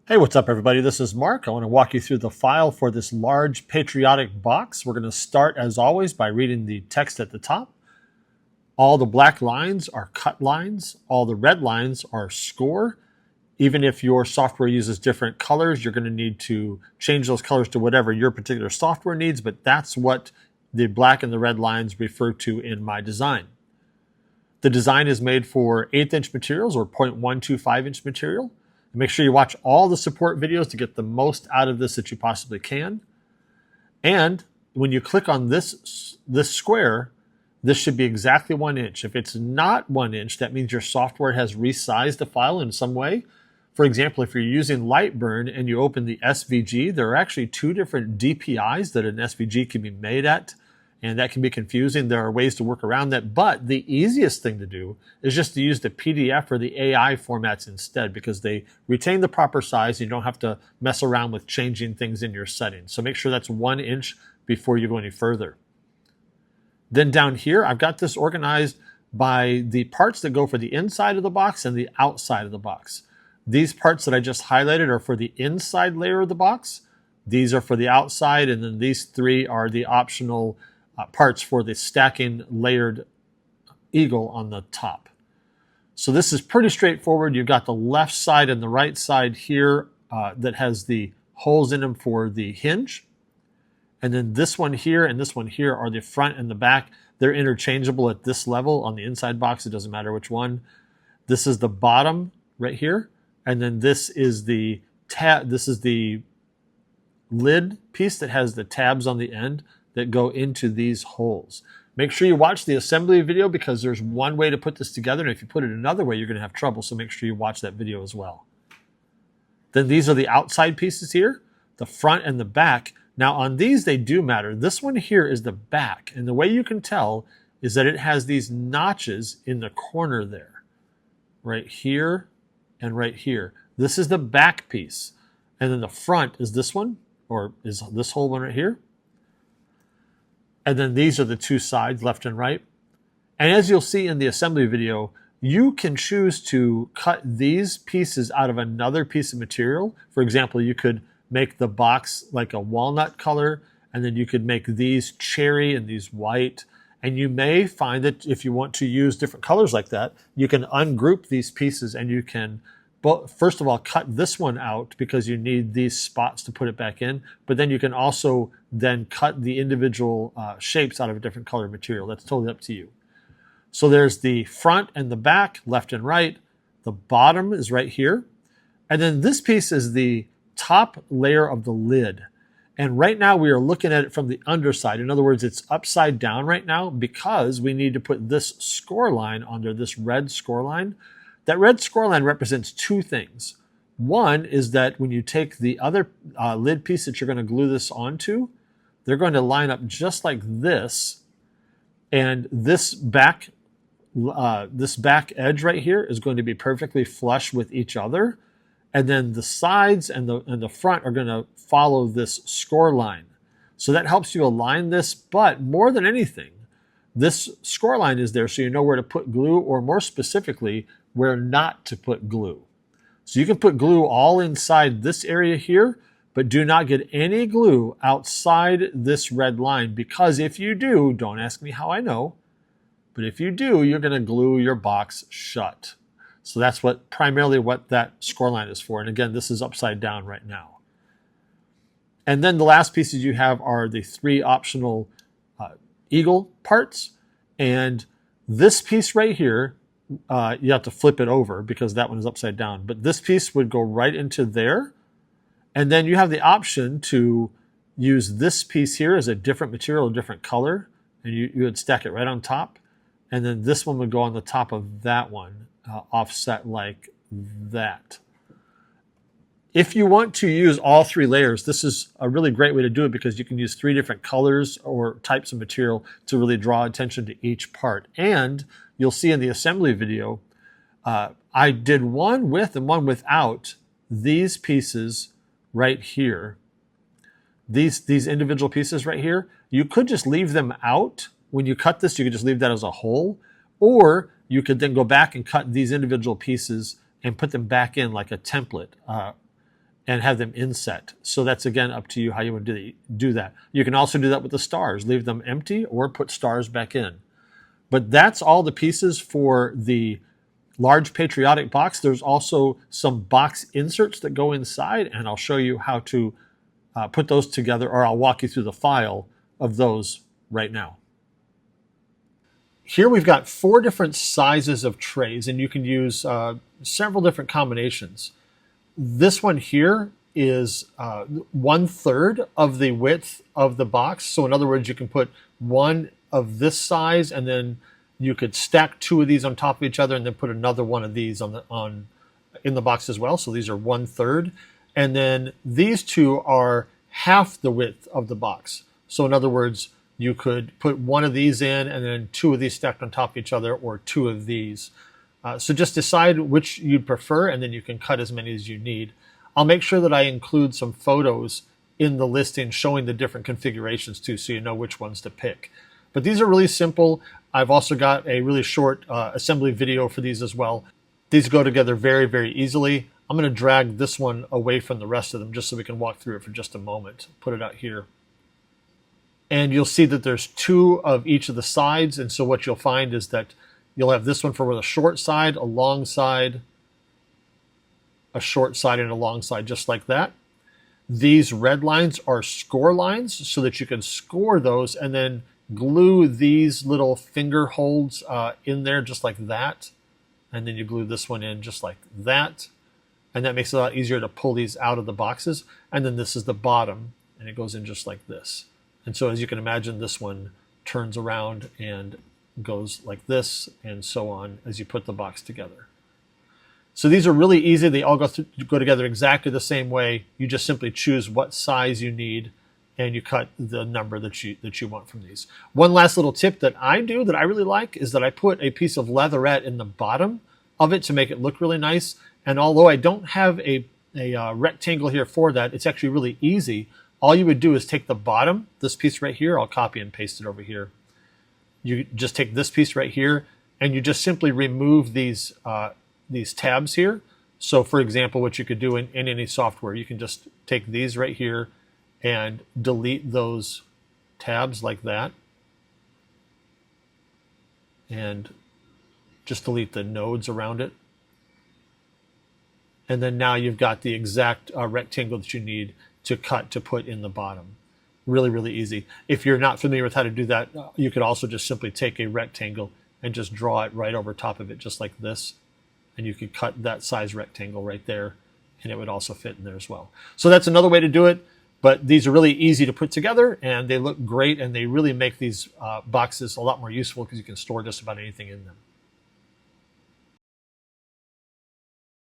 Hey, what's up everybody? This is Mark. I want to walk you through the file for this large Patriotic box. We're going to start as always by reading the text at the top. All the black lines are cut lines. All the red lines are score. Even if your software uses different colors, you're going to need to change those colors to whatever your particular software needs, but that's what the black and the red lines refer to in my design. The design is made for 1/8 inch materials or 0.125 inch material. Make sure you watch all the support videos to get the most out of this that you possibly can. And when you click on this square, this should be exactly 1 inch. If it's not 1 inch, that means your software has resized the file in some way. For example, if you're using Lightburn and you open the SVG, there are actually two different DPIs that an SVG can be made at, and that can be confusing. There are ways to work around that, but the easiest thing to do is just to use the PDF or the AI formats instead, because they retain the proper size and you don't have to mess around with changing things in your settings. So make sure that's 1 inch before you go any further. Then down here, I've got this organized by the parts that go for the inside of the box and the outside of the box. These parts that I just highlighted are for the inside layer of the box. These are for the outside, and then these three are the optional parts for the stacking layered eagle on the top. So this is pretty straightforward. You've got the left side and the right side here that has the holes in them for the hinge. And then this one here and this one here are the front and the back. They're interchangeable at this level on the inside box. It doesn't matter which one. This is the bottom right here. And then this is the lid piece that has the tabs on the end that go into these holes. Make sure you watch the assembly video, because there's one way to put this together, and if you put it another way, you're going to have trouble, so make sure you watch that video as well. Then these are the outside pieces here, the front and the back. Now on these, they do matter. This one here is the back, and the way you can tell is that it has these notches in the corner there, right here and right here. This is the back piece, and then the front is this one, or is this whole one right here. And then these are the two sides, left and right. And as you'll see in the assembly video, you can choose to cut these pieces out of another piece of material. For example, you could make the box like a walnut color, and then you could make these cherry and these white. And you may find that if you want to use different colors like that, you can ungroup these pieces, and you can, first of all, cut this one out because you need these spots to put it back in. But then you can also then cut the individual shapes out of a different color material. That's totally up to you. So there's the front and the back, left and right. The bottom is right here. And then this piece is the top layer of the lid. And right now we are looking at it from the underside. In other words, it's upside down right now because we need to put this score line under this red score line. That red score line represents two things. One is that when you take the other lid piece that you're going to glue this onto, they're going to line up just like this. And this back edge right here is going to be perfectly flush with each other. And then the sides and the front are going to follow this score line. So that helps you align this, but more than anything, this score line is there so you know where to put glue, or more specifically, where not to put glue. So you can put glue all inside this area here, but do not get any glue outside this red line, because if you do, don't ask me how I know, but if you do, you're going to glue your box shut. So that's primarily what that score line is for. And again, this is upside down right now. And then the last pieces you have are the three optional eagle parts. And this piece right here, you have to flip it over because that one is upside down. But this piece would go right into there. And then you have the option to use this piece here as a different material, a different color. And you would stack it right on top. And then this one would go on the top of that one, offset like that. If you want to use all three layers, this is a really great way to do it because you can use three different colors or types of material to really draw attention to each part. And you'll see in the assembly video, I did one with and one without these pieces right here. These individual pieces right here, you could just leave them out. When you cut this, you could just leave that as a whole, or you could then go back and cut these individual pieces and put them back in like a template. and have them inset. So that's, again, up to you how you would do that. You can also do that with the stars. Leave them empty or put stars back in. But that's all the pieces for the large Patriotic box. There's also some box inserts that go inside, and I'll show you how to put those together, or I'll walk you through the file of those right now. Here we've got 4 different sizes of trays, and you can use several different combinations. This one here is 1/3 of the width of the box. So in other words, you can put one of this size, and then you could stack 2 of these on top of each other, and then put another one of these in the box as well. So these are 1/3, and then these 2 are half the width of the box. So in other words, you could put one of these in and then 2 of these stacked on top of each other, or 2 of these. So just decide which you'd prefer, and then you can cut as many as you need. I'll make sure that I include some photos in the listing showing the different configurations too, so you know which ones to pick. But these are really simple. I've also got a really short assembly video for these as well. These go together very, very easily. I'm going to drag this one away from the rest of them just so we can walk through it for just a moment. Put it out here. And you'll see that there's 2 of each of the sides. And so what you'll find is that you'll have this one for a short side, a long side, a short side, and a long side, just like that. These red lines are score lines so that you can score those and then glue these little finger holds in there just like that. And then you glue this one in just like that. And that makes it a lot easier to pull these out of the boxes. And then this is the bottom, and it goes in just like this. And so as you can imagine, this one turns around and goes like this, and so on as you put the box together. So these are really easy. They all go together exactly the same way. You just simply choose what size you need, and you cut the number that you want from these. One last little tip that I do that I really like is that I put a piece of leatherette in the bottom of it to make it look really nice. And although I don't have a rectangle here for that, it's actually really easy. All you would do is take the bottom, this piece right here, I'll copy and paste it over here. You just take this piece right here, and you just simply remove these tabs here. So for example, what you could do in any software, you can just take these right here and delete those tabs like that. And just delete the nodes around it. And then now you've got the exact rectangle that you need to cut to put in the bottom. Really, really easy. If you're not familiar with how to do that, you could also just simply take a rectangle and just draw it right over top of it, just like this. And you could cut that size rectangle right there, and it would also fit in there as well. So that's another way to do it. But these are really easy to put together, and they look great, and they really make these boxes a lot more useful because you can store just about anything in them.